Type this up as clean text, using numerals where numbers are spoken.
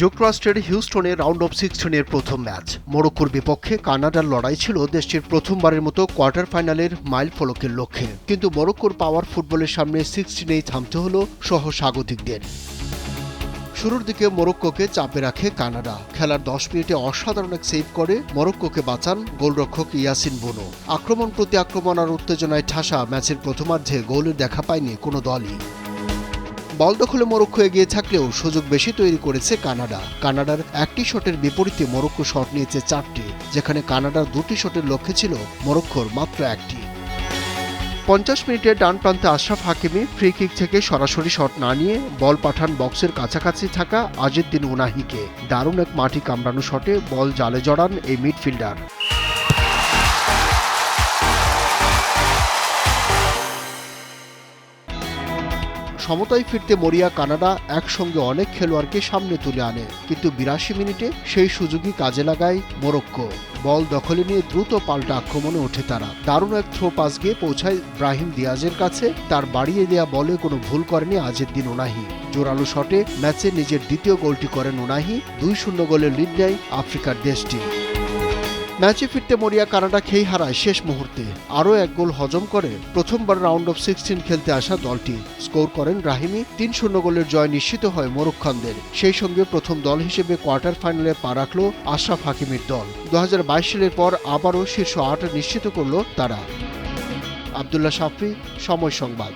যুক্তরাষ্ট্রের হিউস্টনে round of 16-এর প্রথম match. মরক্কোর বিপক্ষে কানাডার লড়াই ছিল দেশটির প্রথমবারের মতো কোয়ার্টার ফাইনালের মাইল ফলকের লক্ষ্যে, কিন্তু মরক্কোর পাওয়ার ফুটবলের সামনে 16-এই থামতে হলো সহস্বাগতিকদের। শুরুর দিকে মরক্কোকে চাপে রাখে কানাডা। খেলার 10 মিনিটে অসাধারণ এক সেভ করে মরক্কোকে বাঁচান গোলরক্ষক ইয়াসিন বুনো। আক্রমণ প্রতি আক্রমণ আর উত্তেজনায় ঠাসা ম্যাচের প্রথমার্ধে গোলের দেখা পায়নি কোনো দলই। বল দখলে মরক্কো এগিয়ে থাকলেও সুযোগ বেশি তৈরি করেছে কানাডা। কানাডার একটি শটের বিপরীতে মরক্কো শট নিয়েছে 4টি, যেখানে কানাডার 2টি শটের লক্ষ্যে ছিল মরক্কোর মাত্র 1টি। 50 মিনিটে ডান প্রান্তে আশরাফ হাকিমি ফ্রি কিক থেকে সরাসরি শট না নিয়ে বল পাঠান বক্সের কাছাকাছি থাকা আজিদ্দিন উনাহিকে। দারুণ এক মাটি কামড়ানো শটে বল জালে জড়ান এই মিডফিল্ডার। সমতায় ফিরতে মরিয়া কানাডা একসঙ্গে অনেক খেলোয়াড়কে সামনে তুলে আনে, কিন্তু 82 মিনিটে সেই সুযোগই কাজে লাগায় মরক্কো। বল দখলে নিয়ে দ্রুত পাল্টা আক্রমণে ওঠে তারা। দারুণ এক থ্রো পাস গিয়ে পৌঁছায় ব্রাহিম দিয়াজের কাছে। তার বাড়িয়ে দেয়া বলে কোনো ভুল করেনি আজিদ্দিন উনাহি। জোরালো শটে ম্যাচে নিজের দ্বিতীয় গোলটি করেন উনাহি। 2-0 গোলের লিড নেয় আফ্রিকার দেশটি। ম্যাচে ফিরতে মরিয়া কানাডা খেই হারায় শেষ মুহূর্তে। আরও এক গোল হজম করে প্রথমবার রাউন্ড অফ 16 খেলতে আসা দলটি। স্কোর করেন রাহিমি। 3-0 গোলের জয় নিশ্চিত হয় মরক্কানদের। সেই সঙ্গে প্রথম দল হিসেবে কোয়ার্টার ফাইনালে পা রাখল আশরাফ হাকিমির দল। 2022 সালের পর আবারও শীর্ষ 8 নিশ্চিত করল তারা। আব্দুল্লাহ শাফি, সময় সংবাদ।